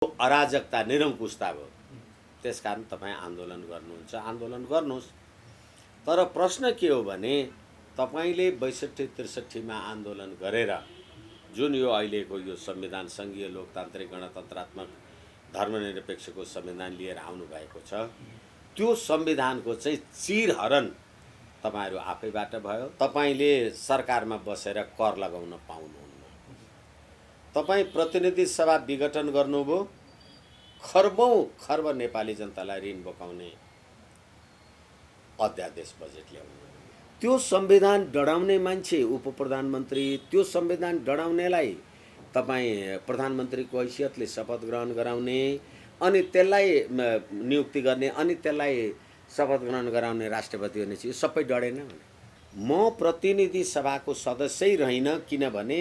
अराजकता निरङ्कुशता भयो। त्यसकारण तपाईँ आन्दोलन गर्नुहुन्छ, आन्दोलन गर्नुहोस्। तर प्रश्न के हो भने तपाईँले ६२-६३ आन्दोलन गरेर जुन यो अहिलेको यो संविधान सङ्घीय लोकतान्त्रिक गणतन्त्रात्मक धर्मनिरपेक्षको संविधान लिएर आउनुभएको छ, त्यो संविधानको चाहिँ चिरहरण तपाईँहरू आफैबाट भयो। तपाईँले सरकारमा बसेर कर लगाउन पाउनुहुन्न। तपाईँ प्रतिनिधि सभा विघटन गर्नुभयो, खर्बौं खर्ब नेपाली जनतालाई ऋण बोकाउने अध्यादेश बजेट ल्याउनु। त्यो संविधान डढाउने मान्छे उप प्रधानमन्त्री, त्यो संविधान डढाउनेलाई तपाईँ प्रधानमन्त्रीको हैसियतले शपथ ग्रहण गराउने, अनि त्यसलाई नियुक्ति गर्ने, अनि त्यसलाई शपथ ग्रहण गराउने राष्ट्रपति भनेपछि यो सबै डढेन भने। म प्रतिनिधि सभाको सदस्यै रहिनँ, किनभने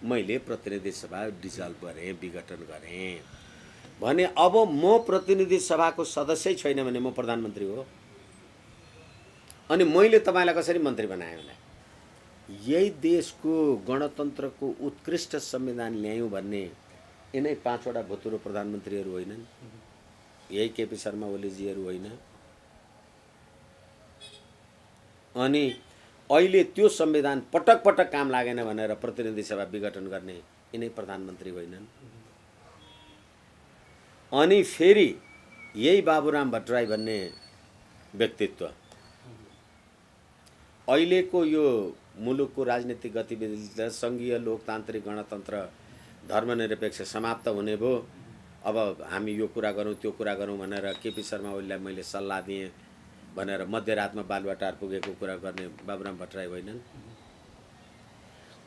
मैले प्रतिनिधि सभा डिजल्भ गरेँ, विघटन गरेँ भने अब म प्रतिनिधि सभाको सदस्यै छैन भने म प्रधानमन्त्री हो। अनि मैले तपाईँलाई कसरी मन्त्री बनाएँ भने यही देशको गणतन्त्रको उत्कृष्ट संविधान ल्यायौँ भन्ने यिनै 5 वटा भूतपूर्व प्रधानमन्त्रीहरू होइनन्, यही केपी शर्मा ओलीजीहरू होइन। अनि अहिले त्यो संविधान पटक पटक काम लागेन भनेर प्रतिनिधि सभा विघटन गर्ने यिनै प्रधानमन्त्री होइनन्। अनि फेरि यही बाबुराम भट्टराई भन्ने व्यक्तित्व अहिलेको यो मुलुकको राजनीतिक गतिविधिलाई सङ्घीय लोकतान्त्रिक गणतन्त्र धर्मनिरपेक्ष समाप्त हुने भयो, अब हामी यो कुरा गरौँ त्यो कुरा गरौँ भनेर केपी शर्मा ओलीलाई मैले सल्लाह दिएँ भनेर मध्यरातमा बालुवाटार पुगेको कुरा गर्ने बाबुराम भट्टराई होइनन्।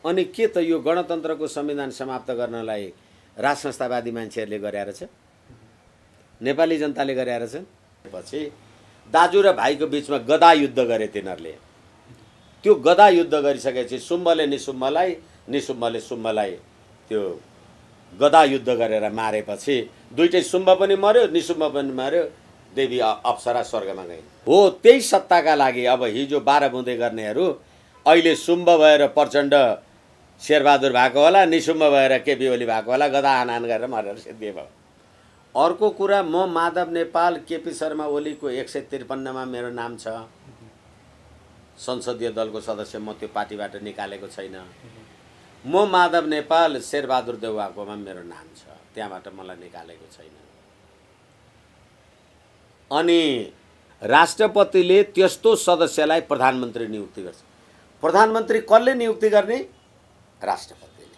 अनि के त यो गणतन्त्रको संविधान समाप्त गर्नलाई राज संस्थावादी मान्छेहरूले गरेर छ, नेपाली जनताले गरेर छ। पछि दाजु र भाइको बिचमा गदा युद्ध गरे तिनीहरूले। त्यो गदा युद्ध गरिसकेपछि शुम्भले निशुम्भलाई, निशुम्भले शुम्भलाई त्यो गदा युद्ध गरेर मारेपछि दुईटै शुम्भ पनि मर्यो, निशुम्भ पनि मर्यो, देवी अप्सरा स्वर्गमा गइन्। हो, त्यही सत्ताका लागि अब हिजो 12 बुँदै गर्नेहरू अहिले शुम्भ भएर प्रचण्ड शेरबहादुर भएको होला, निशुम्भ भएर केपी ओली भएको होला, गदा हानाहान गरेर मरेर सिद्धि भयो। अर्को कुरा, म माधव नेपाल केपी शर्मा ओलीको 153मा मेरो नाम छ, संसदीय दलको सदस्य, म त्यो पार्टीबाट निकालेको छैन। म माधव नेपाल शेरबहादुर देउवाकोमा मेरो नाम छ, त्यहाँबाट मलाई निकालेको छैन। अनि राष्ट्रपतिले त्यस्तो सदस्यलाई प्रधानमन्त्री नियुक्ति गर्छ। प्रधानमन्त्री कसले नियुक्ति गर्ने? राष्ट्रपतिले।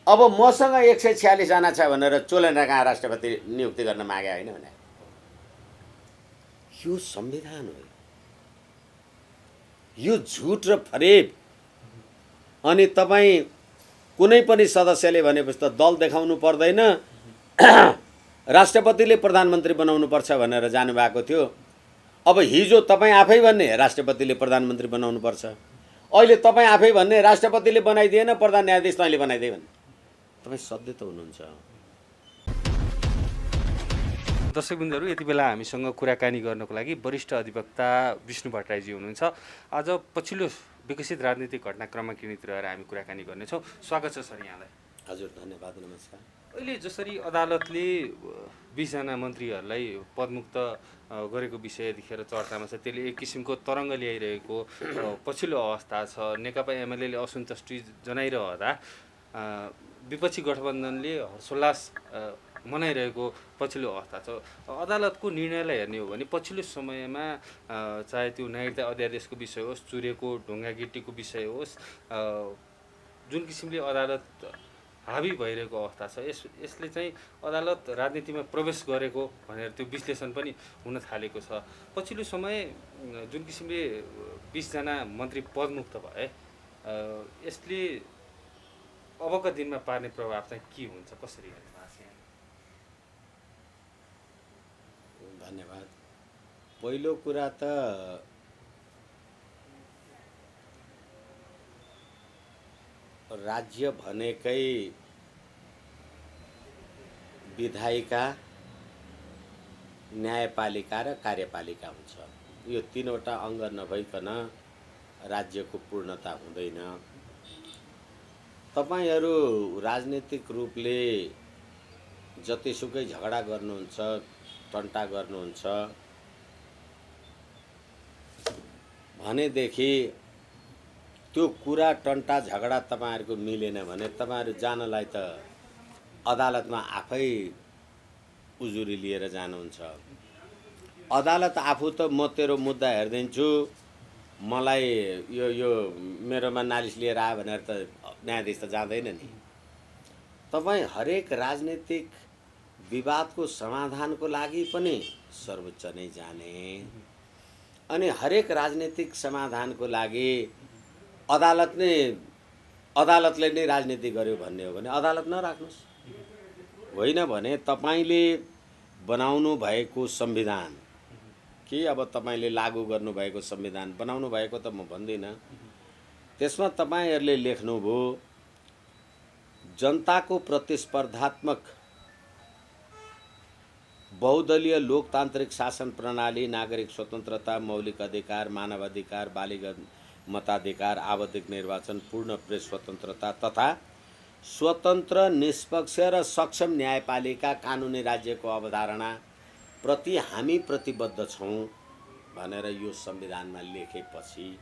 अब मसँग 146 जना छ भनेर चोलेर कहाँ राष्ट्रपति नियुक्ति गर्न मागे होइन भने यो संविधान हो, यो झुट र फरेब। अनि तपाईँ कुनै पनि सदस्यले भनेपछि त दल देखाउनु पर्दैन, राष्ट्रपतिले प्रधानमन्त्री बनाउनु पर्छ भनेर जानुभएको थियो। अब हिजो तपाईँ आफै भन्ने राष्ट्रपतिले प्रधानमन्त्री बनाउनु पर्छ, अहिले तपाईँ आफै भन्ने राष्ट्रपतिले बनाइदिएन, प्रधान न्यायाधीश तैँले बनाइदिए भने तपाईँ सधैँ त हुनुहुन्छ। दर्शकबिन्दुहरू, यति बेला हामीसँग कुराकानी गर्नको लागि वरिष्ठ अधिवक्ता विष्णु भट्टराईजी हुनुहुन्छ। आज पछिल्लो विकसित राजनीतिक घटनाक्रममा केन्द्रित रहेर हामी कुराकानी गर्नेछौँ। स्वागत छ सर यहाँलाई। हजुर, धन्यवाद, नमस्कार। अहिले जसरी अदालतले 20 जना मन्त्रीहरूलाई पदमुक्त गरेको विषय यतिखेर चर्चामा छ, त्यसले एक किसिमको तरङ्ग ल्याइरहेको पछिल्लो अवस्था छ। नेकपा एमाले असन्तुष्टि जनाइरहँदा विपक्षी गठबन्धनले हर्षोल्लास मनाइरहेको पछिल्लो अवस्था छ। अदालतको निर्णयलाई हेर्ने हो भने पछिल्लो समयमा चाहे त्यो नागरिकता अध्यादेशको विषय होस्, चुरेको ढुङ्गा गिट्टीको विषय होस्, जुन किसिमले अदालत हावी भइरहेको अवस्था छ, यसले चाहिँ अदालत राजनीतिमा प्रवेश गरेको भनेर त्यो विश्लेषण पनि हुन थालेको छ। पछिल्लो समय जुन किसिमले 20 जना मन्त्री पदमुक्त भए, यसले अबका दिनमा पार्ने प्रभाव चाहिँ के हुन्छ, कसरी हेर्नु भएको छ? धन्यवाद। पहिलो कुरा त राज्य भनेकै विधायिका, न्यायपालिका र कार्यपालिका हुन्छ। यो तीनवटा अङ्ग नभइकन राज्यको पूर्णता हुँदैन। तपाईहरू राजनीतिक रूपले जतिसुकै झगडा गर्नुहुन्छ, टन्टा गर्नुहुन्छ भनेदेखि त्यो कुरा टन्टा झगडा तपाईँहरूको मिलेन भने तपाईँहरू जानलाई त अदालतमा आफै उजुरी लिएर जानुहुन्छ। अदालत आफू त म तेरो मुद्दा हेरिदिन्छु, मलाई यो मेरोमा नालिस लिएर आयो भनेर त न्यायाधीश त जाँदैन नि। तपाईँ हरेक राजनीतिक विवादको समाधानको लागि पनि सर्वोच्च नै जाने, अनि हरेक राजनीतिक समाधानको लागि अदालतले नै राजनीति गर्यो भन्ने हो भने अदालत नराख्नुहोस्। होइन भने तपाईँले बनाउनु भएको संविधान कि अब तपाईँले लागू गर्नुभएको संविधान, बनाउनु भएको त म भन्दिनँ, त्यसमा तपाईँहरूले लेख्नुभयो जनताको प्रतिस्पर्धात्मक बहुदलीय लोकतान्त्रिक शासन प्रणाली, नागरिक स्वतन्त्रता, मौलिक अधिकार, मानवाधिकार, बालिग मताधिकार, आवधिक निर्वाचन, पूर्ण प्रेस स्वतन्त्रता तथा स्वतन्त्र, निष्पक्ष र सक्षम न्यायपालिका कानुनी राज्यको अवधारणा प्रति हामी प्रतिबद्ध छौँ भनेर यो संविधानमा लेखेपछि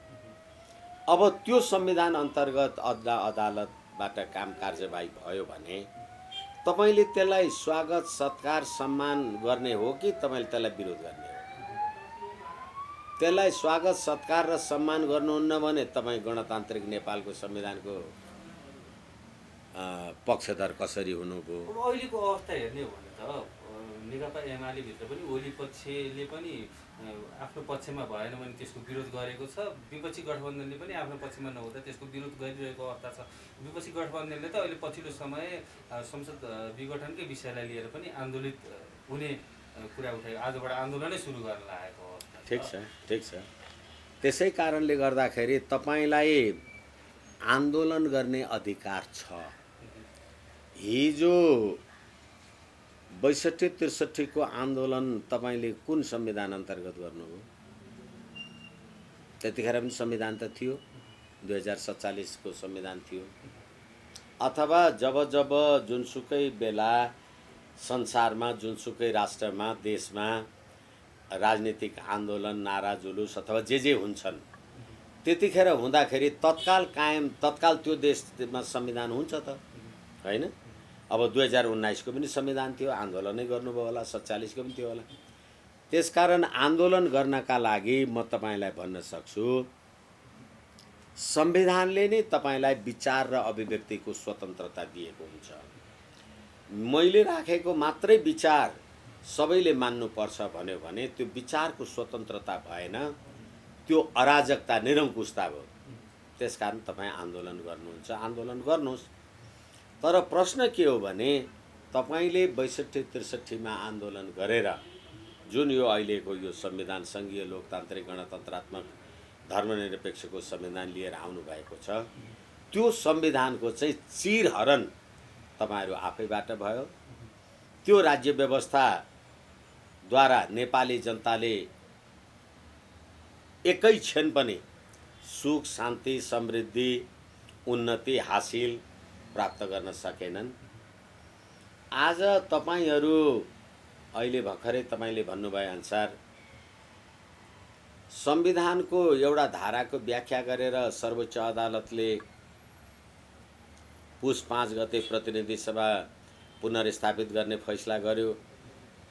अब त्यो संविधान अन्तर्गत अदालतबाट काम कारबाही भयो भने तपाईले त्यसलाई स्वागत, सत्कार, सम्मान गर्ने हो कि तपाईले त्यसलाई विरोध गर्ने हो? त्यसलाई स्वागत, सत्कार र सम्मान गर्नुहुन्न भने तपाईँ गणतान्त्रिक नेपालको संविधानको पक्षधर कसरी हुनुभयो? अब अहिलेको अवस्था हेर्ने हो भने त नेकपा एमाले भित्र पनि ओली पक्षले पनि आफ्नो पक्षमा भएन भने त्यसको विरोध गरेको छ, विपक्षी गठबन्धनले पनि आफ्नो पक्षमा नहुँदा त्यसको विरोध गरिरहेको अवस्था छ। विपक्षी गठबन्धनले त अहिले पछिल्लो समय संसद विघटनकै विषयलाई लिएर पनि आन्दोलित हुने कुरा उठायो, आजबाट आन्दोलनै सुरु गर्न लागेको अवस्था। ठिक छ। त्यसै कारणले गर्दाखेरि तपाईलाई आन्दोलन गर्ने अधिकार छ। हिजो 62-63 को आन्दोलन तपाईले कुन संविधान अन्तर्गत गर्नुभयो? त्यतिखेर पनि संविधान त थियो, 2047 को संविधान थियो। अथवा जब जुनसुकै बेला संसारमा, जुनसुकै राष्ट्रमा, देशमा राजनीतिक आन्दोलन, नारा जुलुस अथवा जे हुन्छन्, त्यतिखेर हुँदाखेरि तत्काल त्यो देशमा संविधान हुन्छ त हैन? अब 2019 को पनि संविधान थियो, आन्दोलनै गर्नुभयो होला, 47 को पनि थियो होला। त्यसकारण आन्दोलन गर्नका लागि म तपाईलाई भन्न सक्छु, संविधानले नै तपाईलाई विचार र अभिव्यक्तिको स्वतन्त्रता दिएको हुन्छ। मैले राखेको मात्रै विचार सबैले मान्नुपर्छ भन्यो भने त्यो विचारको स्वतन्त्रता भएन, त्यो अराजकता, निरङ्कुशता भयो। त्यसकारण तपाईँ आन्दोलन गर्नुहुन्छ, आन्दोलन गर्नुहोस्। तर प्रश्न के हो भने तपाईले 62-63 मा आन्दोलन गरेर जुन यो अहिलेको यो संविधान, संघीय लोकतान्त्रिक गणतन्त्रात्मक धर्मनिरपेक्षको संविधान लिएर आउनु भएको छ, त्यो संविधानको चाहिँ चिरहरण तपाईहरू आफैबाट भयो। त्यो राज्य व्यवस्थाद्वारा नेपाली जनताले एकै क्षण पनि सुख, शान्ति, समृद्धि, उन्नति हासिल प्राप्त गर्न सकेनन्। आज तपाईहरू अहिले भर्खरै तपाईले भन्नुभए अनुसार संविधानको एउटा धाराको व्याख्या गरेर सर्वोच्च अदालतले पुस 5 गते प्रतिनिधि सभा पुनर्स्थापित गर्ने फैसला गर्यो।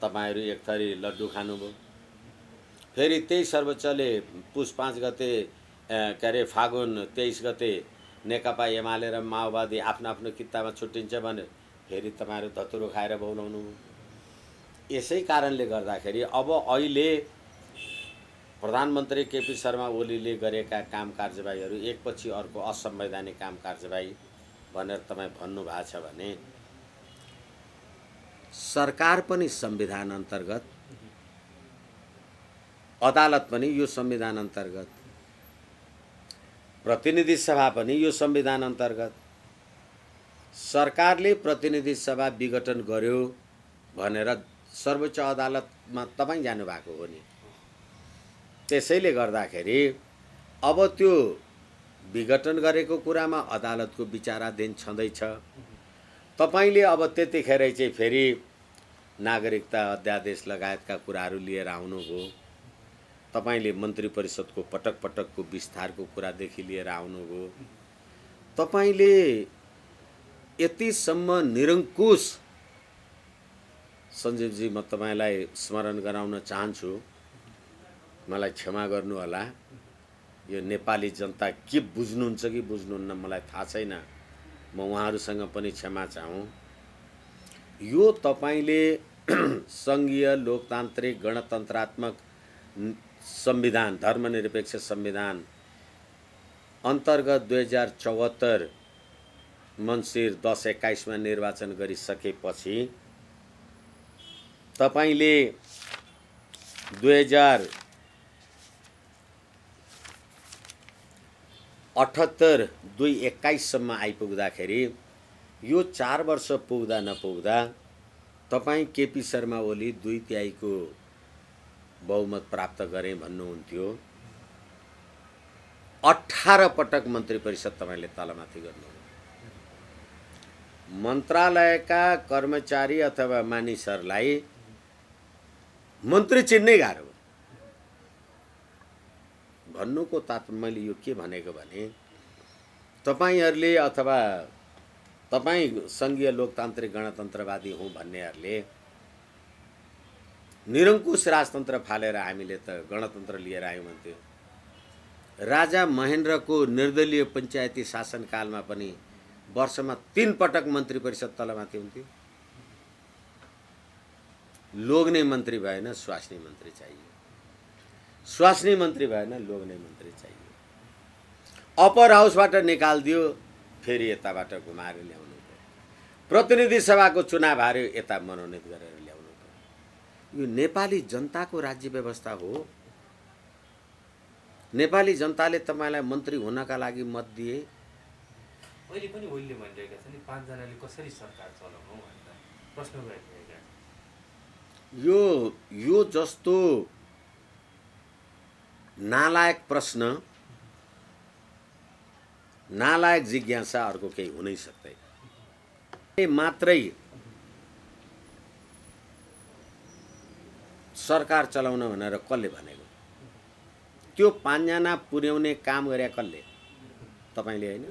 तपाईहरू एक थरी लड्डु खानुभयो। फेरि त्यही सर्वोच्चले पुस 5 गते फागुन 23 गते नेकपा एमाले र माओवादी आफ्नो कित्तामा छुट्टिन्छ भने फेरि तपाईहरू धतुरो खाएर बौलाउनु। यसै कारणले गर्दाखेरि अब अहिले प्रधानमन्त्री केपी शर्मा ओलीले गरेका काम कारबाहीहरू एकपछि अर्को असंवैधानिक काम कारबाही भनेर तपाईँ भन्नु भएको छ भने सरकार पनि संविधान अन्तर्गत, अदालत पनि यो संविधान अन्तर्गत, प्रतिनिधि सभा पनि यो संविधान अन्तर्गत। सरकारले प्रतिनिधि सभा विघटन गर्यो भनेर सर्वोच्च अदालतमा तपाईँ जानुभएको हो नि। त्यसैले गर्दाखेरि अब त्यो विघटन गरेको कुरामा अदालतको विचाराधीन छँदैछ। तपाईले अब त्यतिखेर चाहिँ फेरि नागरिकता अध्यादेश लगायतका कुराहरू लिएर आउनुभयो। तपाईँले मन्त्री परिषदको पटक पटकको विस्तारको कुरादेखि लिएर आउनुभयो। तपाईँले यतिसम्म निरङ्कुश, सञ्जीवजी म तपाईँलाई स्मरण गराउन चाहन्छु, मलाई क्षमा गर्नुहोला, यो नेपाली जनता के बुझ्नुहुन्छ कि बुझ्नुहुन्न मलाई थाहा छैन, म उहाँहरूसँग पनि क्षमा चाहौँ। यो तपाईँले सङ्घीय लोकतान्त्रिक गणतन्त्रात्मक संविधान, धर्मनिरपेक्ष संविधान अन्तर्गत 2074 मङ्सिर 10-21 मा निर्वाचन गरिसकेपछि तपाईँले 2078-2-21 सम्म आइपुग्दाखेरि यो 4 वर्ष पुग्दा नपुग्दा तपाईँ केपी शर्मा ओली 2/3 बहुमत प्राप्त गरे भन्नुहुन्थ्यो। 18 पटक मन्त्री परिषद तपाईँले तलमाथि गर्नुभयो। मन्त्रालयका कर्मचारी अथवा मानिसहरूलाई मन्त्री चिन्नै गाह्रो भन्नुको तात्पर्य मैले यो के भनेको भने तपाईँहरूले अथवा तपाईँ सङ्घीय लोकतान्त्रिक गणतन्त्रवादी हौँ भन्नेहरूले निरङ्कुश राजतन्त्र फालेर हामीले त गणतन्त्र लिएर आयौँ भन्थ्यो। राजा महेन्द्रको निर्दलीय पञ्चायती शासनकालमा पनि वर्षमा 3 पटक मन्त्री परिषद तलमाथि हुन्थ्यो। लोग्ने मन्त्री भएन, स्वास्नी मन्त्री चाहियो। स्वास्नी मन्त्री भएन, लोग्ने मन्त्री चाहियो। अप्पर हाउसबाट निकालिदियो, फेरि यताबाट घुमाएर ल्याउनु पर्यो। प्रतिनिधि सभाको चुनाव हार्यो, यता मनोनित गरेर ल्याउनु पर्यो। यो नेपाली जनताको राज्य व्यवस्था हो। नेपाली जनताले तपाईँलाई मन्त्री हुनका लागि मत दिए। अहिले पनि उहिले भनिरहेका छन् नि 5 जनाले कसरी सरकार चलाउनु भनेर प्रश्न गरिरहेका। यो जस्तो नालायक प्रश्न, नालायक जिज्ञासा अर्को केही हुनै सक्दैन। मात्रै सरकार चलाउन भनेर कसले भनेको? त्यो 5 जना पुर्याउने काम गरे कसले? तपाईँले होइन?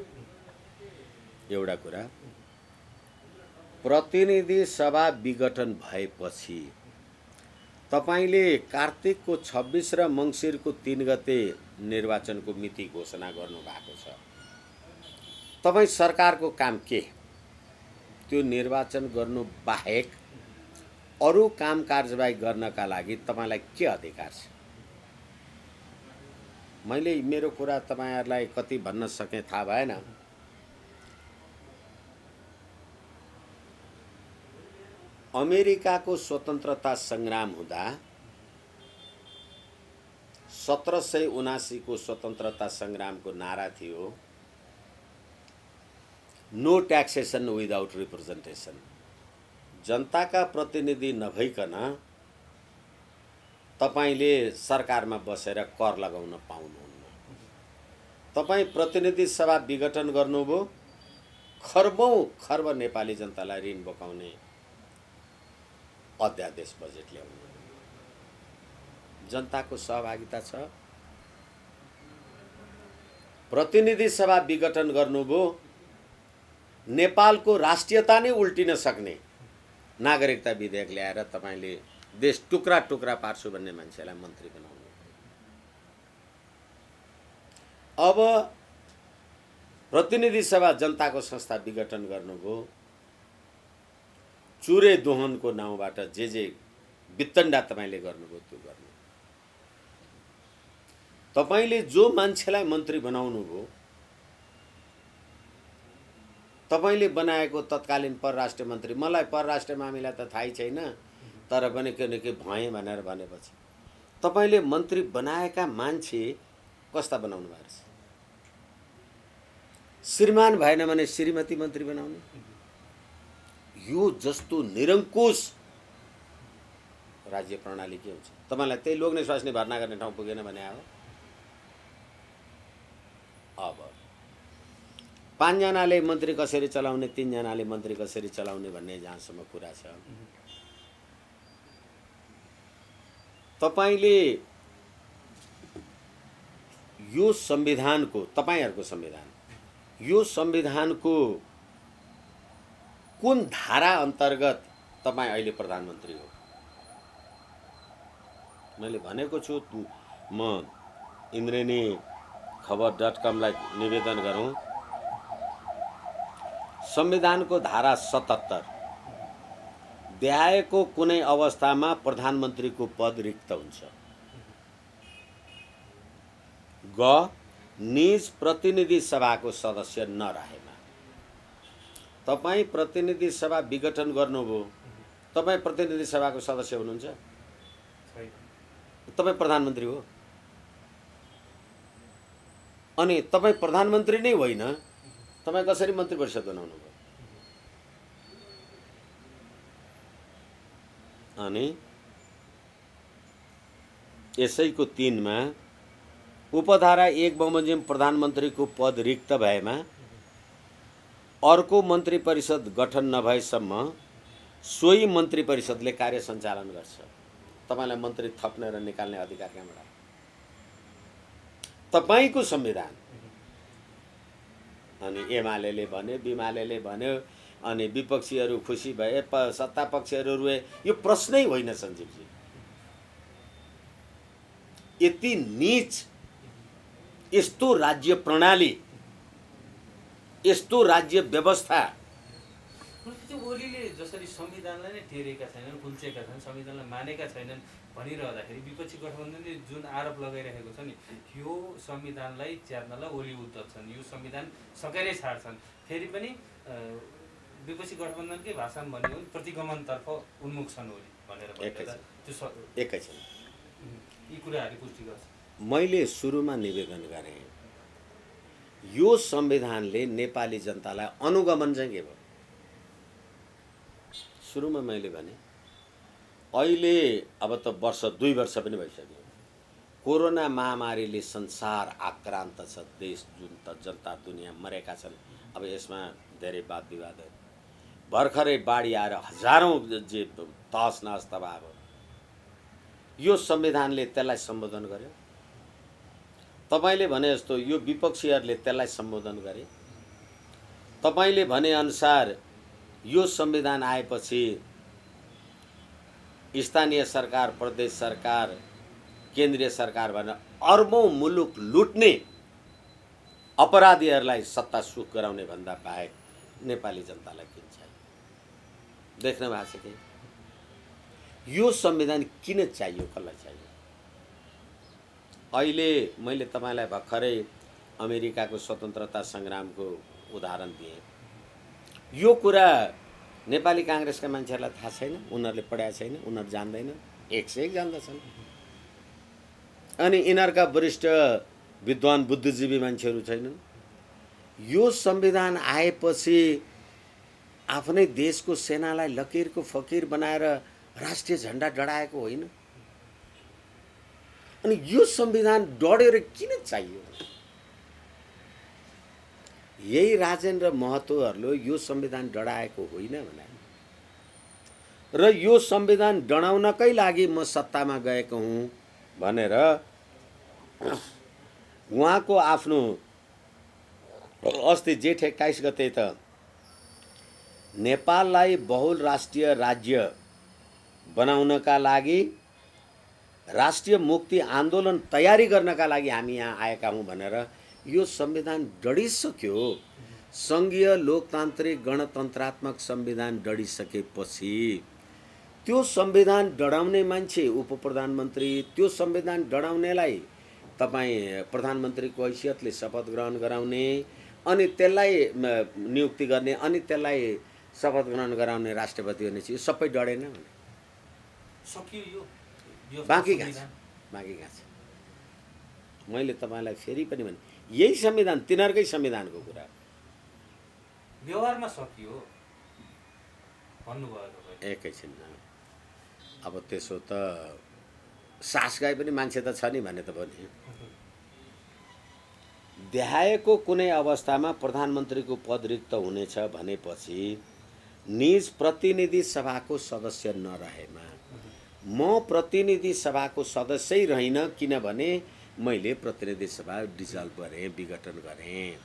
एउटा कुरा, प्रतिनिधि सभा विघटन भएपछि तपाईँले कार्तिकको 26 र मङ्सिरको 3 गते निर्वाचनको मिति घोषणा गर्नुभएको छ। तपाईँ सरकारको काम के? त्यो निर्वाचन गर्नु बाहेक अरू काम कारबाही गर्नका लागि तपाईँलाई के अधिकार छ? मैले मेरो कुरा तपाईँहरूलाई कति भन्न सकेँ थाहा भएन। अमेरिकाको स्वतन्त्रता सङ्ग्राम हुँदा 1779 को स्वतन्त्रता सङ्ग्रामको नारा थियो, नो ट्याक्सेसन विदाउट रिप्रेजेन्टेसन। जनताका प्रतिनिधि नभइकन तपाईँले सरकारमा बसेर कर लगाउन पाउनुहुन्न। तपाईँ प्रतिनिधि सभा विघटन गर्नुभयो, खर्बौं खर्ब नेपाली जनतालाई ऋण बोकाउने अध्यादेश बजेट ल्याउनु। जनताको सहभागिता छ। प्रतिनिधि सभा विघटन गर्नुभयो, नेपालको राष्ट्रियता नै उल्टिन सक्ने नागरिकता विधेयक ल्याएर तपाईँले देश टुक्रा टुक्रा पार्छु भन्ने मान्छेलाई मन्त्री बनाउनु। अब प्रतिनिधि सभा जनताको संस्था विघटन गर्नुभयो, चुरे दोहनको नाउँबाट जे वित्तण्डा तपाईँले गर्नुभयो त्यो गर्नु। तपाईँले जो मान्छेलाई मन्त्री बनाउनु भयो, तपाईँले बनाएको तत्कालीन परराष्ट्र मन्त्री, मलाई परराष्ट्र मामिला त थाहै छैन तर पनि के न के भएँ भनेर भनेपछि तपाईँले मन्त्री बनाएका मान्छे कस्ता बनाउनु भएको छ? श्रीमान भएन भने श्रीमती मन्त्री बनाउनु। यो जस्तो निरङ्कुश राज्य प्रणाली के हुन्छ? तपाईँलाई त्यही लोग्ने स्वास्नी भर्ना गर्ने ठाउँ पुगेन भने हो। अब 5 जनाले मन्त्री कसरी चलाउने, 3 जनाले मन्त्री कसरी चलाउने भन्ने जहाँसम्म कुरा छ, तपाईले यो संविधानको, तपाईहरुको संविधान, यो संविधानको कुन धारा अन्तर्गत तपाई अहिले प्रधानमन्त्री हो? मैले भनेको छु, म इन्द्रेणी खबर.com लाई निवेदन गरौँ, संविधानको धारा 77 देहायको कुनै अवस्थामा प्रधानमन्त्रीको पद रिक्त हुन्छ। ग निज प्रतिनिधि सभाको सदस्य नरहेमा। तपाई प्रतिनिधि सभा विघटन गर्नुभयो, तपाई प्रतिनिधि सभाको सदस्य हुनुहुन्छ? तपाई प्रधानमन्त्री हो। अनि तपाई प्रधानमन्त्री नै होइन, तपाई कसरी मन्त्री परिषद बनाउनु भयो? अनि यसैको 3 मा उपधारा 1 बमोजिम प्रधानमन्त्रीको पद रिक्त भएमा अर्को मन्त्री परिषद गठन नभएसम्म सोही मन्त्री परिषदले कार्य सञ्चालन गर्छ। तपाईलाई मन्त्री थप्ने र निकाल्ने अधिकार कहाँबाट आयो? तपाईको संविधान। अनि एमालेले भन्यो, बिमालेले भन्यो, अनि विपक्षीहरू खुसी भए, सत्ता पक्षहरू रुए। यो प्रश्नै होइन सञ्जीवजी। यति नीच, यस्तो राज्य प्रणाली, यस्तो राज्य व्यवस्था। ओलीले जसरी संविधानलाई नै टेरेका छैनन्, कुल्चेका छन्, संविधानलाई मानेका छैनन् भनिरहँदाखेरि विपक्षी गठबन्धनले जुन आरोप लगाइरहेको छ नि, यो संविधानलाई च्यात्नलाई ओली उद्धत छन्, यो संविधान सकेरै छाड्छन्। फेरि पनि विपक्षी गठबन्धनकै भाषामा भन्यो भने प्रतिगमनतर्फ उन्मुख छन् ओली भनेर एकैछिन यी कुराहरू पुष्टि गर्छ। मैले सुरुमा निवेदन गरेँ, यो संविधानले नेपाली जनतालाई अनुगमन चाहिँ के भयो? सुरुमा मैले भने, अहिले अब त 2 वर्ष पनि भइसक्यो। कोरोना महामारीले संसार आक्रान्त छ, देश जुन त जनता दुनिया मरेका छन्। अब यसमा धेरै वाद विवादहरू, भर्खरै बाढी आएर हजारौं जे तहस नहस तबाह भयो। यो संविधानले त्यसलाई सम्बोधन गर्यो। तपाईले भने जस्तो यो विपक्षीहरूले त्यसलाई सम्बोधन गरे। तपाईले भने अनुसार यो संविधान आएपछि स्थानीय सरकार, प्रदेश सरकार, केन्द्रीय सरकार भनेर अर्बौं मुलुक लुट्ने अपराधीहरूलाई सत्ता सुख गराउने भन्दा बाहेक नेपाली जनतालाई किन चाहियो? देख्न भएको छ कि यो संविधान किन चाहियो, कसलाई चाहियो? अहिले मैले तपाईलाई भर्खरै अमेरिकाको स्वतन्त्रता सङ्ग्रामको उदाहरण दिएँ। यो कुरा नेपाली कांग्रेसका मान्छेहरूलाई थाहा छैन, उनीहरूले पढाएको छैन, उनीहरू जान्दैन, 101 जान्दछन्। अनि यिनीहरूका वरिष्ठ विद्वान बुद्धिजीवी मान्छेहरू छैनन्। यो संविधान आएपछि आफ्नै देशको सेनालाई लकीरको फकीर बनाएर राष्ट्रिय झण्डा डढाएको होइन। अनि यो संविधान डढेर किन चाहियो? यही राजेन्द्र महतोहरूले यो संविधान डढाएको होइन भने, र यो संविधान डढाउनकै लागि म सत्तामा गएको हुँ भनेर उहाँको आफ्नो अस्ति जेठ 21 गते त नेपाललाई बहुराष्ट्रिय राज्य बनाउनका लागि, राष्ट्रिय मुक्ति आन्दोलन तयारी गर्नका लागि हामी यहाँ आएका हौं भनेर यो संविधान डढिसक्यो। संघीय लोकतान्त्रिक गणतन्त्रात्मक संविधान डढिसकेपछि त्यो संविधान डढाउने मान्छे उप प्रधानमन्त्री, त्यो संविधान डढाउनेलाई तपाई प्रधानमन्त्रीको हैसियतले शपथ ग्रहण गराउने, अनि त्यसलाई नियुक्ति गर्ने, अनि त्यसलाई शपथ ग्रहण गराउने राष्ट्रपति हुने यो सबै डढेन भने सकियो। यो बाँकी घाँस। मैले तपाईलाई फेरि पनि भने, यही संविधान तिनीहरूकै संविधानको कुरा व्यवहारमा सकियो भन्नुभयो तपाईले। एकैछिन, अब त्यसो त सास गए पनि मान्छे त छ नि भने त भने। देहायको कुनै अवस्थामा प्रधानमन्त्रीको पद रिक्त हुनेछ भनेपछि निज प्रतिनिधि सभाको सदस्य नरहेमा म प्रतिनिधि सभाको सदस्यै रहिनँ, किनभने मैले प्रतिनिधि सभा डिजल्भ गरेँ, विघटन गरेँ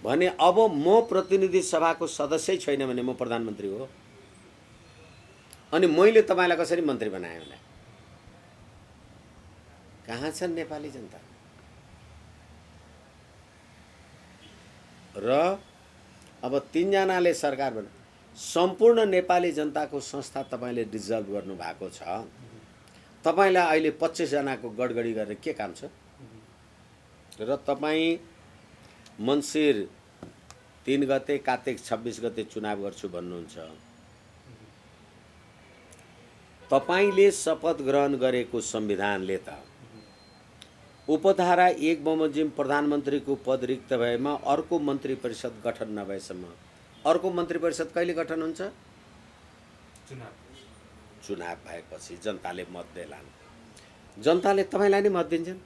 भने अब म प्रतिनिधि सभाको सदस्यै छैन भने म प्रधानमन्त्री हो। अनि मैले तपाईँलाई कसरी मन्त्री बनाएँ होला? कहाँ छन् नेपाली जनता? र अब तीनजनाले सरकार बना, सम्पूर्ण नेपाली जनताको संस्था तपाईँले डिजल्भ गर्नुभएको छ। तपाईँलाई अहिले 25 जनाको गडगडी गरेर के काम छ? र तपाईँ मन्सिर 3 गते, कार्तिक 26 गते चुनाव गर्छु भन्नुहुन्छ। तपाईँले शपथ ग्रहण गरेको संविधानले त उपधारा 1 बमोजिम प्रधानमन्त्रीको पद रिक्त भएमा अर्को मन्त्री परिषद गठन नभएसम्म, अर्को मन्त्री परिषद कहिले गठन हुन्छ? चुनाव भएपछि जनताले मत देलान्। जनताले तपाईँलाई नै मत दिन्छन्,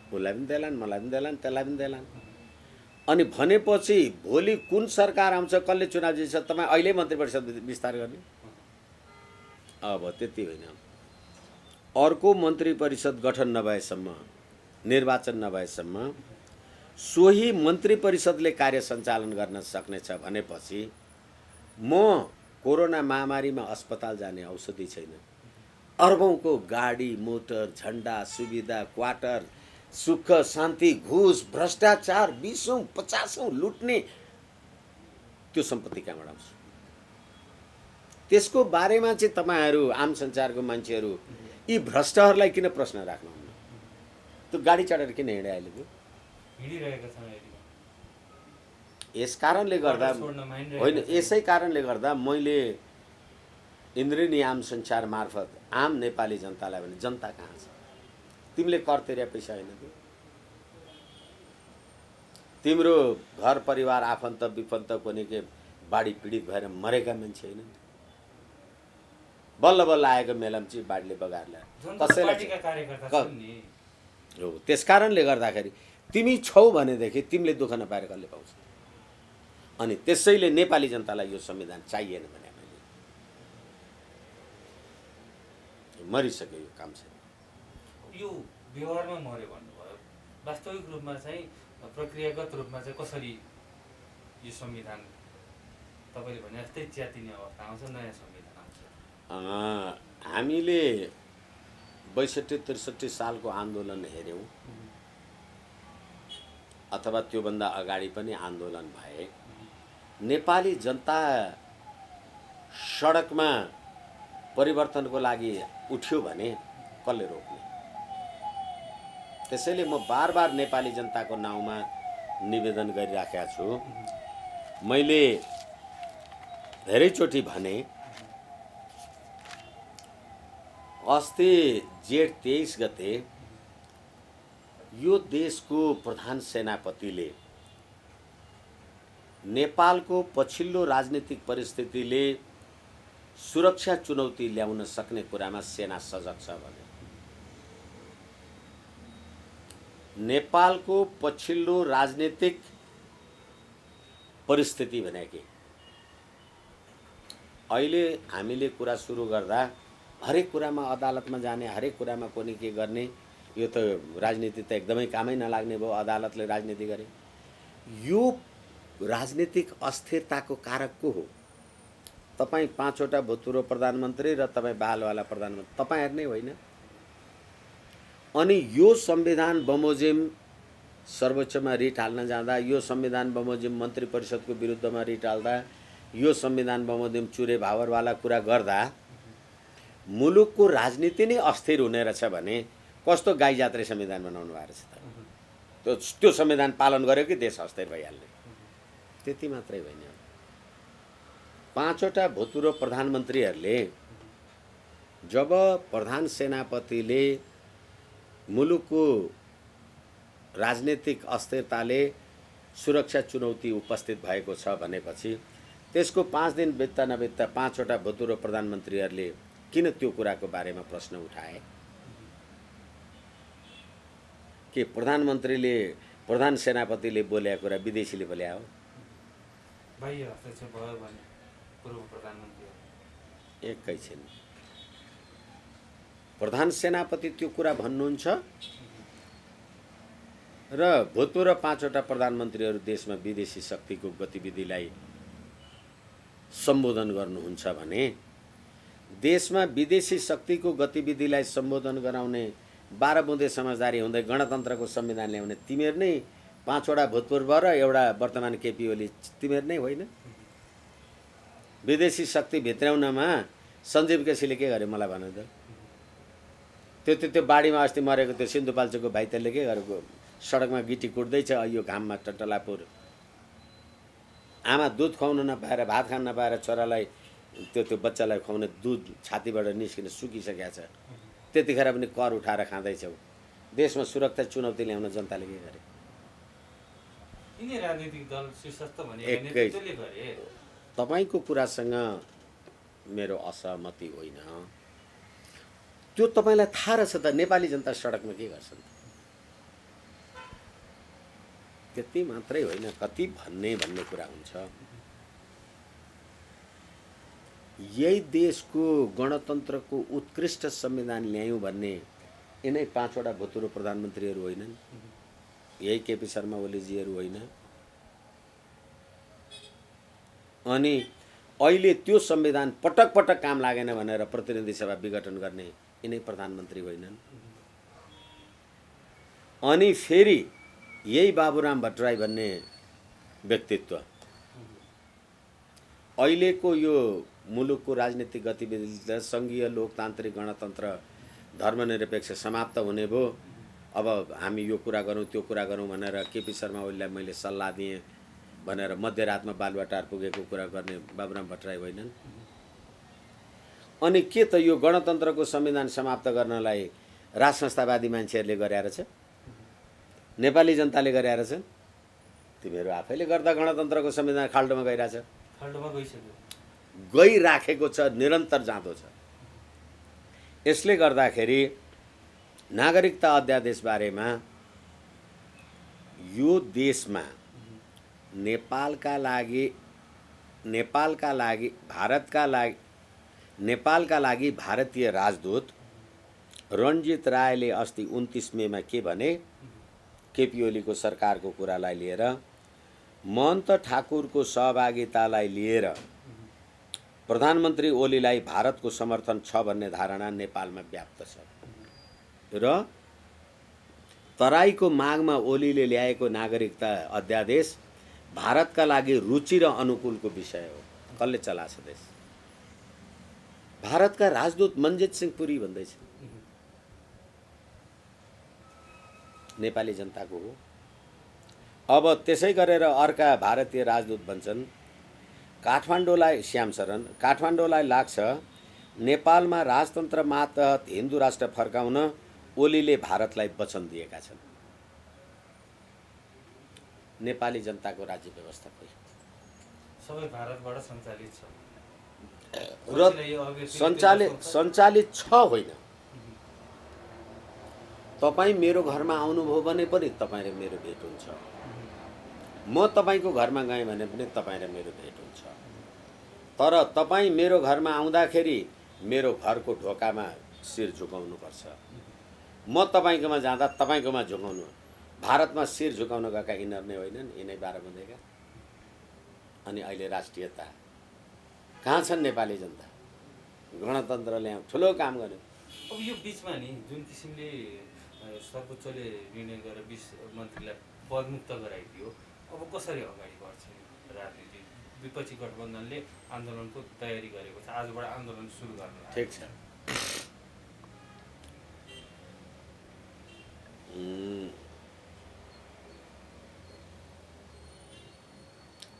उसलाई पनि देलान्, मलाई पनि देलान्, त्यसलाई पनि देलान्। अनि भनेपछि भोलि कुन सरकार आउँछ, कसले चुनाव जित्छ, तपाईँ अहिले मन्त्री परिषद विस्तार गर्ने? अब त्यति होइन, अर्को मन्त्री परिषद गठन नभएसम्म, निर्वाचन नभएसम्म सोही मन्त्री परिषदले कार्य सञ्चालन गर्न सक्नेछ भनेपछि म कोरोना महामारीमा अस्पताल जाने औषधि छैन, अर्बौंको गाडी, मोटर, झन्डा, सुविधा, क्वार्टर, सुख शान्ति, घुस, भ्रष्टाचार 20औं 50औं लुट्ने त्यो सम्पत्ति कहाँबाट आउँछ? त्यसको बारेमा चाहिँ तपाईँहरू आम संसारको मान्छेहरू यी भ्रष्टहरूलाई किन प्रश्न राख्नुहुन्न? त्यो गाडी चढेर किन हिँडे अहिले? त्यो हिँडिरहेका छन् अहिले। यस कारणले गर्दा होइन, यसै कारणले गर्दा मैले इन्द्रिणी आम संसार मार्फत आम नेपाली जनतालाई भने जनता कहाँ छ? तिमीले कर तिरे पैसा होइन, तिम्रो घर परिवार आफन्त विफन्त कोनी के बाढी पीडित भएर मरेका मान्छे होइन, बल्ल बल्ल आएको मेलम्ची बाढीले बगाएर ल्यायो कसैलाई हो। त्यस कारणले गर्दाखेरि तिमी छौ भनेदेखि तिमीले दुःख नपाएर कसले पाउँछ? अनि त्यसैले नेपाली जनतालाई यो संविधान चाहिएन भने मैले मरिसक्यो, यो काम छैन। यो व्यवहारमा मर्यो भन्नुभयो, वास्तविक रूपमा चाहिँ प्रक्रियागत रूपमा चाहिँ कसरी यो संविधान तपाईँले भने जस्तै च्यातिने अवस्था आउँछ, नयाँ संविधान आउँछ? हामीले 62-63 सालको आन्दोलन हेऱ्यौँ अथवा त्योभन्दा अगाडि पनि आन्दोलन भए, नेपाली जनता सडकमा परिवर्तनको लागि उठ्यो भने कसले रोक्ने? त्यसैले म बार बार नेपाली जनताको नाउँमा निवेदन गरिराखेका छु। मैले धेरैचोटि भने अस्ति जेठ 23 गते यो देशको प्रधान सेनापतिले नेपालको पछिल्लो राजनीतिक परिस्थितिले सुरक्षा चुनौती ल्याउन सक्ने कुरामा सेना सजग छ भने, नेपालको पछिल्लो राजनीतिक परिस्थिति भने के अहिले हामीले कुरा सुरु गर्दा हरेक कुरामा अदालतमा जाने, हरेक कुरामा कोनी के गर्ने, यो त राजनीति त एकदमै कामै नलाग्ने भयो, अदालतले राजनीति गरे। यो राजनीतिक अस्थिरताको कारक को हो? तपाईँ 5 वटा भूतपूर्व प्रधानमन्त्री र तपाईँ बालवाला प्रधानमन्त्री, तपाईँहरू नै होइन? अनि यो संविधान बमोजिम सर्वोच्चमा रिट हाल्न जाँदा, यो संविधान बमोजिम मन्त्री परिषदको विरुद्धमा रिट हाल्दा, यो संविधान बमोजिम चुरे भावरवाला कुरा गर्दा मुलुकको राजनीति नै अस्थिर हुने रहेछ भने कस्तो गाई जात्रे संविधान बनाउनु भएको रहेछ त? त्यो संविधान पालन गर्यो कि देश अस्थिर भइहाल्ने? त्यति मात्रै होइन, 5 वटा भूतपूर्व प्रधानमन्त्रीहरूले जब प्रधान सेनापतिले मुलुकको राजनीतिक अस्थिरताले सुरक्षा चुनौती उपस्थित भएको छ भनेपछि त्यसको 5 दिन बित्दा नबित्दा 5 वटा भूतपूर्व प्रधानमन्त्रीहरूले किन त्यो कुराको बारेमा प्रश्न उठाए? के प्रधानमन्त्रीले, प्रधान सेनापतिले बोलेको कुरा विदेशीले बोले हो? बाह्य हस्तक्षेप भयो भने पूर्व प्रधानमन्त्री एकैछिन प्रधान सेनापति त्यो कुरा भन्नुहुन्छ र भूतपूर्व 5वटा प्रधानमन्त्रीहरू देशमा विदेशी शक्तिको गतिविधिलाई सम्बोधन गर्नुहुन्छ भने देशमा विदेशी शक्तिको गतिविधिलाई सम्बोधन गराउने 12 बुँदे समझदारी हुँदै गणतन्त्रको संविधान ल्याउने तिमीहरू नै 5वटा भूतपूर्व र एउटा वर्तमान केपी ओली तिमीहरू नै होइन? विदेशी शक्ति भित्राउनमा सञ्जीव केसीले के गर्यो मलाई भन त? त्यो बाढीमा अस्ति मरेको त्यो सिन्धुपाल्चोकको भाइ त्यसले के गरेको? सडकमा गिटी कुट्दैछ यो घाममा टटलापुर। आमा दुध खुवाउन नपाएर भात खान नपाएर छोरालाई त्यो बच्चालाई खुवाउने दुध छातीबाट निस्किन सुकिसकेको छ। त्यतिखेर पनि कर उठाएर खाँदैछौ। देशमा सुरक्षा चुनौती ल्याउन जनताले के गरे? यिनी राजनीतिक दल शीर्षस्थ भने एकै नेतृत्वले गरे। तपाईको कुरासँग मेरो असहमति होइन। त्यो तपाईलाई थाहा रहेछ त नेपाली जनता सडकमा के गर्छन्? त्यति मात्रै होइन, कति भन्ने कुरा हुन्छ। यही देशको गणतन्त्रको उत्कृष्ट संविधान ल्यायौँ भन्ने यिनै 5वटा भूतपूर्व प्रधानमन्त्रीहरू होइनन्? यही केपी शर्मा ओलीजीहरू होइन? अनि अहिले त्यो संविधान पटक पटक काम लागेन भनेर प्रतिनिधि सभा विघटन गर्ने यिनै प्रधानमन्त्री होइनन्? अनि फेरि यही बाबुराम भट्टराई भन्ने व्यक्तित्व अहिलेको यो मुलुकको राजनीतिक गतिविधिलाई सङ्घीय लोकतान्त्रिक गणतन्त्र धर्मनिरपेक्ष समाप्त हुने भयो, अब हामी यो कुरा गरौँ त्यो कुरा गरौँ भनेर केपी शर्मा ओलीलाई मैले सल्लाह दिएँ भनेर मध्यरातमा बालुवाटार पुगेको कुरा गर्ने बाबुराम भट्टराई होइनन्? अनि के त यो गणतन्त्रको संविधान समाप्त गर्नलाई राज संस्थावादी मान्छेहरूले गरेर छ? नेपाली जनताले गरेर छन्? तिमीहरू आफैले गर्दा गणतन्त्रको संविधान खाल्डोमा गइरहेछ। खाल्डोमा गइसक्यो, गइराखेको छ, निरन्तर जाँदो छ। यसले गर्दाखेरि नागरिकता अध्यादेश बारेमा यो देशमा नेपालका लागि भारतीय राजदूत रणजित रायले अस्ति 29 मेमा के भने, केपी ओलीको सरकारको कुरालाई लिएर महन्त ठाकुरको सहभागितालाई लिएर प्रधानमन्त्री ओलीलाई भारतको समर्थन छ भन्ने धारणा नेपालमा व्याप्त छ र तराईको मागमा ओलीले ल्याएको नागरिकता अध्यादेश भारतका लागि रुचि र अनुकूलको विषय हो। कसले चलाछ देश? भारतका राजदूत मनजित सिंह पुरी भन्दैछ, नेपाली जनताको हो। अब त्यसै गरेर अर्का भारतीय राजदूत भन्छन् काठमाडौँलाई, श्याम शरण, काठमाडौँलाई लाग्छ नेपालमा राजतन्त्र मातहत हिन्दू राष्ट्र फर्काउन ओलीले भारतलाई वचन दिएका छन्। नेपाली जनताको राज्य व्यवस्था खोइ सबै भारतबाट सञ्चालित छ र सञ्चालित छ होइन। तपाईँ मेरो घरमा आउनुभयो भने पनि तपाईँ र मेरो भेट हुन्छ। म तपाईँको घरमा गएँ भने पनि तपाईँ र मेरो भेट हुन्छ। तर तपाईँ मेरो घरमा आउँदाखेरि मेरो घरको ढोकामा शिर झुकाउनुपर्छ। म तपाईँकोमा जाँदा तपाईँकोमा झुकाउनु। भारतमा शिर झुकाउन गएका यिनीहरू नै होइनन्, यिनै 12 बुँदेका। अनि अहिले राष्ट्रियता कहाँ छन् नेपाली जनता? गणतन्त्र ल्याउँ, ठुलो काम गर्यो। अब यो बिचमा नि जुन किसिमले सर्वोच्चले निर्णय गरेर 20 मन्त्रीलाई पदमुक्त गराइदियो, अब कसरी अगाडि बढ्छ राजनीति? विपक्षी गठबन्धनले आन्दोलनको तयारी गरेको छ, आजबाट आन्दोलन सुरु गर्ने। ठिक छ।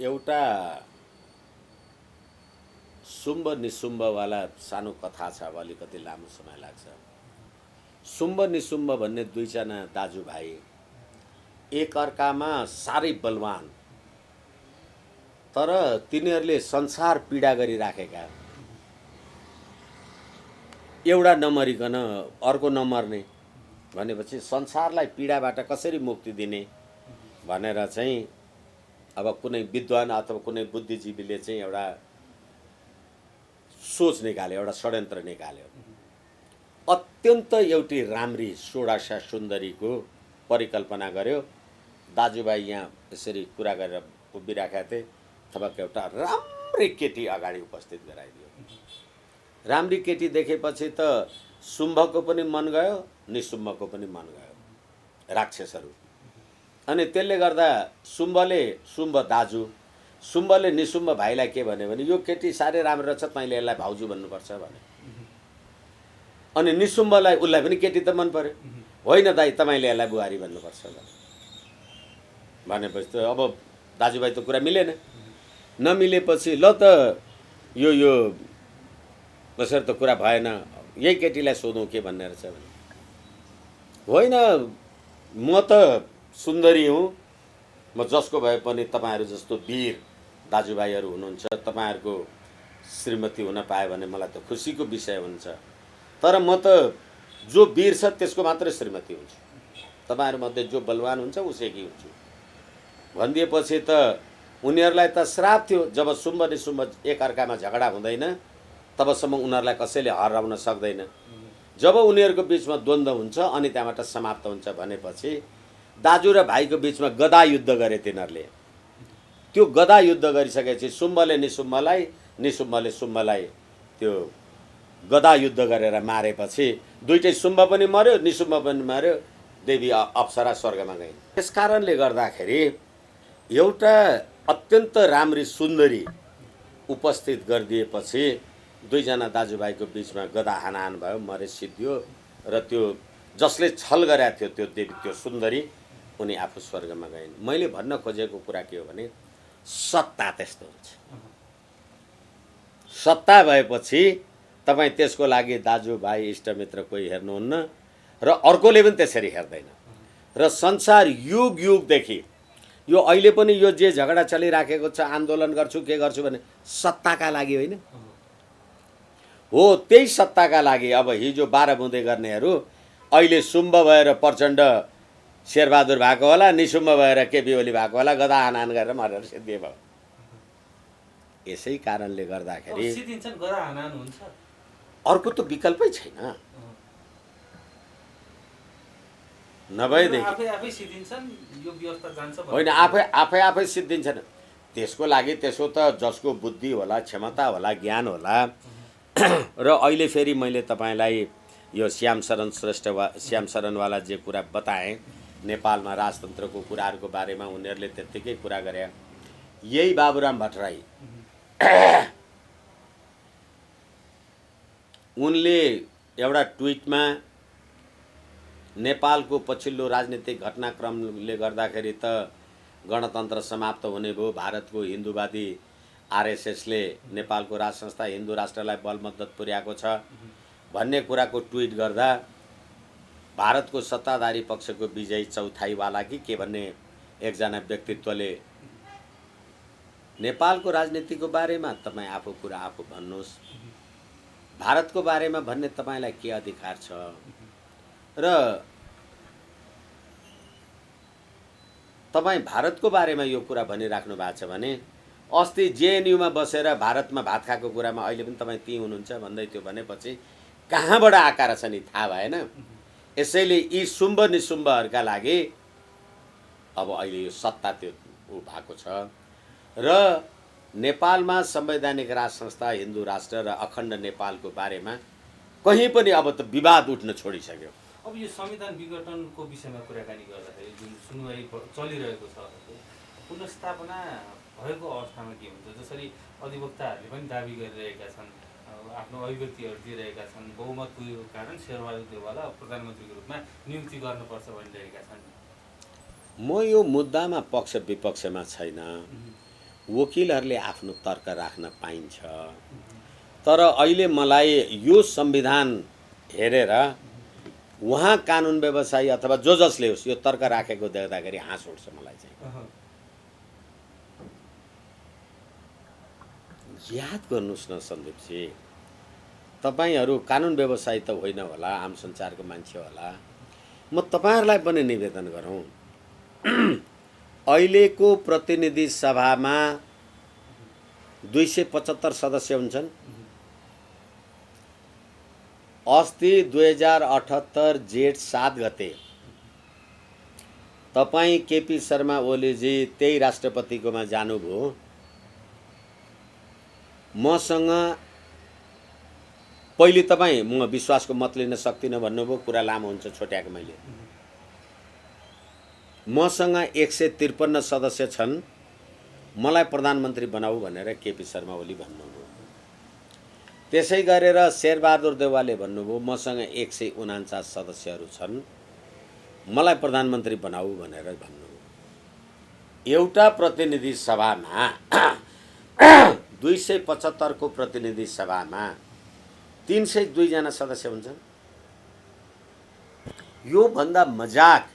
एउटा शुम्भ निशुम्भवाला सानो कथा छ, अब अलिकति लामो समय लाग्छ। शुम्भ निशुम्भ भन्ने दुईजना दाजुभाइ एक अर्कामा साह्रै बलवान, तर तिनीहरूले संसार पीडा गरिराखेका, एउटा नमरिकन अर्को नमर्ने भनेपछि संसारलाई पीडाबाट कसरी मुक्ति दिने भनेर चाहिँ अब कुनै विद्वान अथवा कुनै बुद्धिजीवीले चाहिँ एउटा सोच निकाल्यो, एउटा षड्यन्त्र निकाल्यो। अत्यन्त एउटी राम्री षोडशा सुन्दरीको परिकल्पना गर्यो। दाजुभाइ यहाँ यसरी कुरा गरेर उभिराखेका थिए, थपक्क एउटा राम्री केटी अगाडि उपस्थित गराइदियो। राम्री केटी देखेपछि त शुम्भको पनि मन गयो, निशुम्भको पनि मन गयो, राक्षसहरू। अनि त्यसले गर्दा शुम्भ दाजु, शुम्भले निशुम्भ भाइलाई के भन्यो भने यो केटी साह्रै राम्रो रहेछ, तैँले यसलाई भाउजू भन्नुपर्छ भने। अनि निशुम्भलाई उसलाई पनि केटी त मन पर्यो, होइन दाइ तपाईँले यसलाई बुहारी भन्नुपर्छ भनेपछि त अब दाजुभाइ त कुरा मिलेन। नमिलेपछि ल त यो कसरी त कुरा भएन, यही केटीलाई सोधौँ के भन्ने रहेछ भने, होइन म त सुन्दरी हुँ, म जसको भए पनि तपाईँहरू जस्तो वीर दाजुभाइहरू हुनुहुन्छ, तपाईँहरूको श्रीमती हुन पायो भने मलाई त खुसीको विषय हुन्छ। तर म त जो वीर छ त्यसको मात्रै श्रीमती हुन्छु, तपाईँहरूमध्ये जो बलवान हुन्छ उसैकी हुन्छु भनिदिएपछि त उनीहरूलाई त श्राप थियो। जब शुम्भ निशुम्भ एकअर्कामा झगडा हुँदैन तबसम्म उनीहरूलाई कसैले हराउन सक्दैन। जब उनीहरूको बिचमा द्वन्द्व हुन्छ अनि त्यहाँबाट समाप्त हुन्छ भनेपछि दाजु र भाइको बिचमा गदा युद्ध गरे तिनीहरूले। त्यो गदा युद्ध गरिसकेपछि शुम्भले निशुम्भलाई, निशुम्भले शुम्भलाई त्यो गदा युद्ध गरेर मारेपछि दुइटै शुम्भ पनि मर्यो, निशुम्भ पनि मर्यो, देवी अप्सरा स्वर्गमा गइन्। त्यस कारणले गर्दाखेरि एउटा अत्यन्त राम्री सुन्दरी उपस्थित गरिदिएपछि दुईजना दाजुभाइको बिचमा गदा हानाहान भयो, मरे सिद्धियो र त्यो जसले छल गरेको थियो त्यो देवी, त्यो सुन्दरी, उनी आफू स्वर्गमा गइन्। मैले भन्न खोजेको कुरा के हो भने सत्ता त्यस्तो हुन्छ। सत्ता भएपछि तपाईँ त्यसको लागि दाजुभाइ इष्टमित्र कोही हेर्नुहुन्न र अर्कोले पनि त्यसरी हेर्दैन। र संसार युग युगदेखि यो अहिले पनि यो जे झगडा चलिराखेको छ, आन्दोलन गर्छु के गर्छु भने सत्ताका लागि होइन हो, त्यही सत्ताका लागि। अब हिजो 12 बुँदे गर्नेहरू अहिले शुम्भ भएर प्रचण्ड शेरबहादुर भएको होला, निशुम्भ भएर केपी ओली भएको होला, गदा हानाहान गरेर मरेर सिद्धि भयो। यसै कारणले गर्दाखेरि अर्को त विकल्पै छैन। नभएदेखि होइन, आफै सिद्धिन्छन्। त्यसको लागि त्यसो त जसको बुद्धि होला, क्षमता होला, ज्ञान होला। र अहिले फेरि मैले तपाईँलाई यो श्याम शरणवाला जे कुरा बताएँ, नेपालमा राजतन्त्रको कुराहरूको बारेमा उनीहरूले त्यत्तिकै कुरा गरे। यही बाबुराम भट्टराई उनले एउटा ट्विटमा नेपालको पछिल्लो राजनीतिक घटनाक्रमले गर्दाखेरि त गणतन्त्र समाप्त हुने भयो, भारतको हिन्दूवादी आरएसएसले नेपालको राज संस्था हिन्दू राष्ट्रलाई बलमद्दत पुर्याएको छ भन्ने कुराको ट्विट गर्दा भारतको सत्ताधारी पक्षको विजय चौथाइवाला कि के भन्ने एकजना व्यक्तित्वले नेपालको राजनीतिको बारेमा तपाईँ आफू कुरा आफू भन्नुहोस्, भारतको बारेमा भन्ने तपाईँलाई के अधिकार छ? र तपाईँ भारतको बारेमा यो कुरा भनिराख्नु भएको छ भने अस्ति जेएनयूमा बसेर भारतमा भात खाएको कुरामा अहिले पनि तपाईँ ती हुनुहुन्छ भन्दै थियो भनेपछि कहाँबाट आकार छ नि थाहा भएन। यसैले यी शुम्भ निशुम्भहरूका लागि अब अहिले यो सत्ता त्यो भएको छ र नेपालमा संवैधानिक राज संस्था हिन्दू राष्ट्र र अखण्ड नेपालको बारेमा कहीँ पनि अब त विवाद उठ्न छोडिसक्यो। अब यो संविधान विघटनको विषयमा कुराकानी गर्दाखेरि जुन सुनवाई चलिरहेको छ, पुनर्स्थापना भएको अवस्थामा के हुन्छ? जसरी अधिवक्ताहरूले पनि दाबी गरिरहेका छन्, आफ्नो अभिव्यक्तिहरू दिइरहेका छन्, बहुमत पुगेको कारण शेरबहादुर देउवाला प्रधानमन्त्रीको रूपमा नियुक्ति गर्नुपर्छ भनिरहेका छन्। म यो मुद्दामा पक्ष विपक्षमा छैन। वकिलहरूले आफ्नो तर्क राख्न पाइन्छ। तर अहिले मलाई यो संविधान हेरेर उहाँ कानुन व्यवसायी अथवा जो जसले होस् यो तर्क राखेको देख्दाखेरि हाँस उठ्छ मलाई चाहिँ। याद गर्नुहोस् न सन्दीपजी, तपाईँहरू कानुन व्यवसायी त होइन होला, आम संसारको मान्छे होला। म तपाईँहरूलाई पनि निवेदन गरौँ, अहिलेको प्रतिनिधि सभामा 275 सदस्य हुन्छन्। अस्ति 2078 जेठ 7 गते तपाईँ केपी शर्मा ओलीजी त्यही राष्ट्रपतिकोमा जानुभयो। मसँग पहिले तपाईँ म विश्वासको मत लिन सक्दिनँ भन्नुभयो, कुरा लामो हुन्छ, छोट्याएको मैले। मसँग 153 सदस्य छन्, मलाई प्रधानमन्त्री बनाऊ भनेर केपी शर्मा ओली भन्नुभयो। त्यसै गरेर शेरबहादुर देउवाले भन्नुभयो मसँग 149 सदस्यहरू छन्, मलाई प्रधानमन्त्री बनाऊ भनेर भन्नुभयो। एउटा प्रतिनिधि सभामा 275 को प्रतिनिधि सभामा 302 जना सदस्य हुन्छन्। यो भन्दा मजाक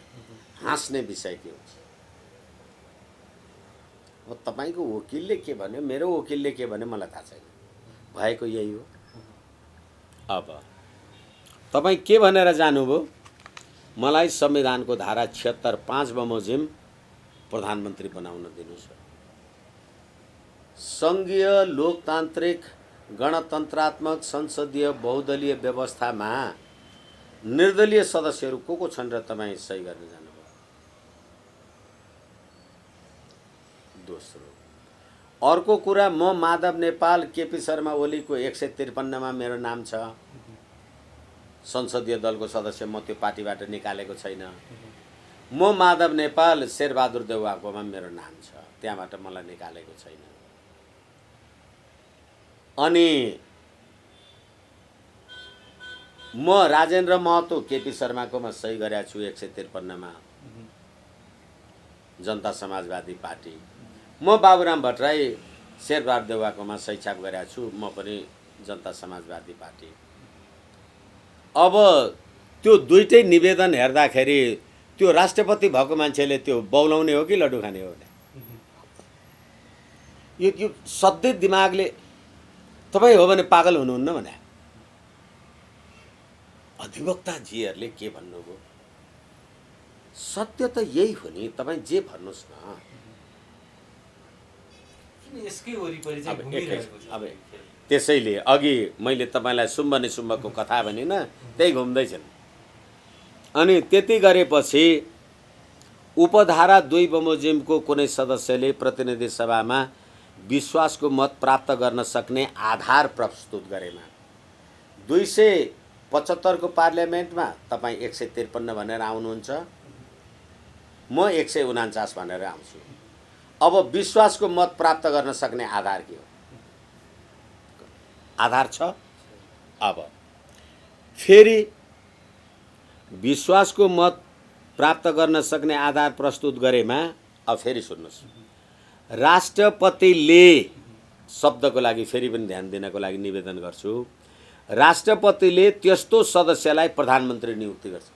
हाँस्ने विषय के हुन्छ? हो तपाईको वकिलले के भन्यो, मेरो वकिलले के भन्यो मलाई थाहा छैन, भएको यही हो। अब तपाई के भनेर जानुभयो? मलाई संविधानको धारा 76(5) बमोजिम प्रधानमन्त्री बनाउन दिनुस्। संघीय लोकतान्त्रिक गणतन्त्रात्मक संसदीय बहुदलीय व्यवस्थामा निर्दलीय सदस्यहरू को छन् र तपाईँ सही गर्न जानुभयो? दोस्रो, अर्को कुरा, म माधव नेपाल केपी शर्मा ओलीको 153 मा मेरो नाम छ। संसदीय दलको सदस्य म त्यो पार्टीबाट निकालेको छैन। म माधव नेपाल शेरबहादुर देउवाकोमा मेरो नाम छ, त्यहाँबाट मलाई निकालेको छैन। अनि म राजेन्द्र महतो केपी शर्माकोमा सही गरेको छु 153 मा, जनता समाजवादी पार्टी। म बाबुराम भट्टराई शेरबहादुर देउवाकोमा सही छाप गरेको छु, म पनि जनता समाजवादी पार्टी। अब त्यो दुईटै निवेदन हेर्दाखेरि त्यो राष्ट्रपति भएको मान्छेले त्यो बौलाउने हो कि लड्डु खाने हो? यो सधैँ दिमागले तपाईँ हो भने पागल हुनुहुन्न भने। अधिवक्ताजीहरूले के भन्नुभयो? सत्य त यही हो नि, तपाईँ जे भन्नुहोस् न। यसकै वरिपरि चाहिँ घुमिरहेको छ। अब त्यसैले अघि मैले तपाईँलाई सुम्ब निसुम्बको कथा भनेन, त्यही घुम्दैछन्। अनि त्यति गरेपछि उपधारा 2 बमोजिमको कुनै सदस्यले प्रतिनिधि सभामा विश्वासको मत प्राप्त गर्न सक्ने आधार प्रस्तुत गरेमा 275 को पार्लियामेन्टमा तपाईँ 153 भनेर आउनुहुन्छ, म 149 भनेर आउँछु। अब विश्वासको मत प्राप्त गर्न सक्ने आधार के हो? आधार छ। अब फेरि विश्वासको मत प्राप्त गर्न सक्ने आधार प्रस्तुत गरेमा, अब फेरि सुन्नुहोस्, राष्ट्रपतिले, शब्दको लागि फेरि पनि ध्यान दिनको लागि निवेदन गर्छु, राष्ट्रपतिले त्यस्तो सदस्यलाई प्रधानमन्त्री नियुक्ति गर्छ।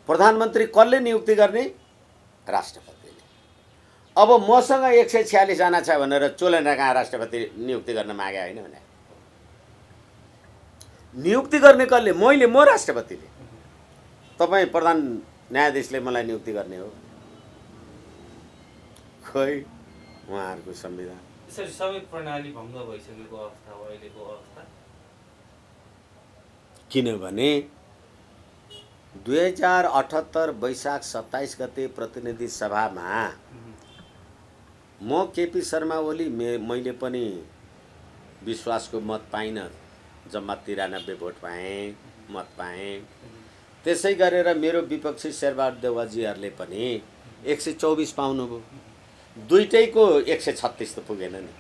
प्रधानमन्त्री कसले नियुक्ति गर्ने? राष्ट्रपतिले। अब मसँग 146 जना छ भनेर चोलेर कहाँ राष्ट्रपति नियुक्ति गर्न मागे होइन भने? नियुक्ति गर्ने कसले? मैले, म राष्ट्रपतिले। तपाईँ प्रधान न्यायाधीशले मलाई नियुक्ति गर्ने हो? खै, उहाँहरूको संविधान। यसरी सबै प्रणाली भङ्ग भइसकेको अवस्था हो अहिलेको अवस्था। किनभने 2078 वैशाख 27 गते प्रतिनिधि सभामा म केपी शर्मा ओली मैले पनि विश्वासको मत पाइनँ, जम्मा 93 भोट पाएँ, मत पाएँ। त्यसै गरेर मेरो विपक्षी शेरबहादुर देउवाजीहरूले पनि 124 पाउनुभयो, दुईटैको 136 त पुगेन नि।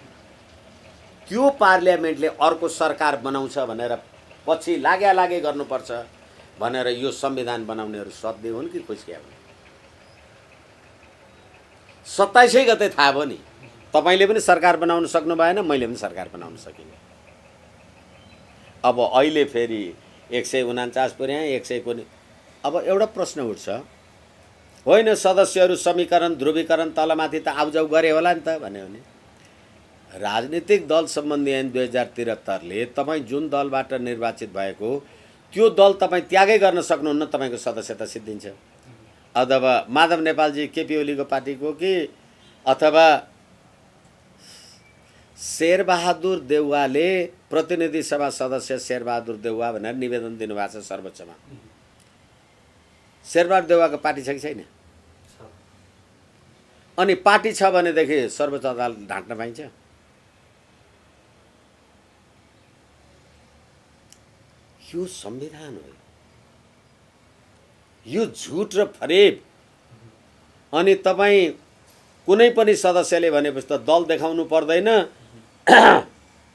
त्यो पार्लियामेन्टले अर्को सरकार बनाउँछ भनेर पछि लागे गर्नुपर्छ भनेर यो संविधान बनाउनेहरू सधैँ हुन् कि खुस्किया हुन्? 27 गते थाहा भयो नि, तपाईँले पनि सरकार बनाउन सक्नु भएन, मैले पनि सरकार बनाउन सकिनँ। अब अहिले फेरि 149 पुर्याएँ, 100 को। अब एउटा प्रश्न उठ्छ, होइन सदस्यहरू समीकरण ध्रुवीकरण तलमाथि त आउजाउ गरे होला नि त भन्यो भने, राजनीतिक दल सम्बन्धी ऐन 2073 ले तपाईँ जुन दलबाट निर्वाचित भएको त्यो दल तपाईँ त्यागै गर्न सक्नुहुन्न, तपाईँको सदस्यता सिद्धिन्छ। अथवा माधव नेपालजी केपी ओलीको पार्टीको कि अथवा शेरबहादुर देउवाले प्रतिनिधि सभा सदस्य शेरबहादुर देउवा भनेर निवेदन दिनुभएको छ सर्वोच्चमा। शेरबहादुर देउवाको पार्टी छ कि छैन? अनि पार्टी छ भनेदेखि सर्वोच्च अदालत ढाँट्न पाइन्छ? यो संविधान हो। यो झुट र फरेब। अनि तपाईँ कुनै पनि सदस्यले भनेपछि त दल देखाउनु पर्दैन,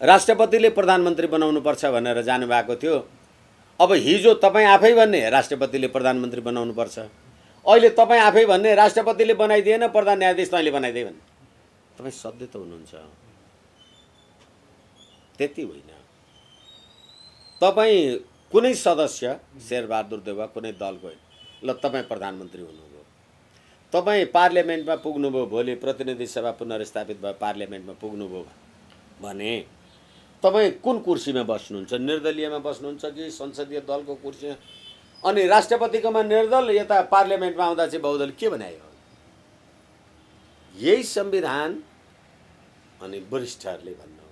राष्ट्रपतिले प्रधानमन्त्री बनाउनु पर्छ भनेर जानुभएको थियो। अब हिजो तपाईँ आफै भन्ने राष्ट्रपतिले प्रधानमन्त्री बनाउनु पर्छ, अहिले तपाईँ आफै भन्ने राष्ट्रपतिले बनाइदिएन, प्रधान न्यायाधीश तैँले बनाइदिए भन्ने। तपाईँ सधैँ त हुनुहुन्छ, त्यति होइन। तपाईँ कुनै सदस्य शेरबहादुर देउवा कुनै दलको होइन, ल तपाईँ प्रधानमन्त्री हुनुभयो, तपाईँ पार्लियामेन्टमा पुग्नुभयो, भोलि प्रतिनिधि सभा पुनर्स्थापित भयो, पार्लियामेन्टमा पुग्नुभयो भने तपाईँ कुन कुर्सीमा बस्नुहुन्छ? निर्दलीयमा बस्नुहुन्छ कि संसदीय दलको कुर्सीमा? अनि राष्ट्रपतिकोमा निर्दल, यता पार्लियामेन्टमा आउँदा चाहिँ बहुदल के बनायो? यही संविधान अनि वरिष्ठहरूले भन्नु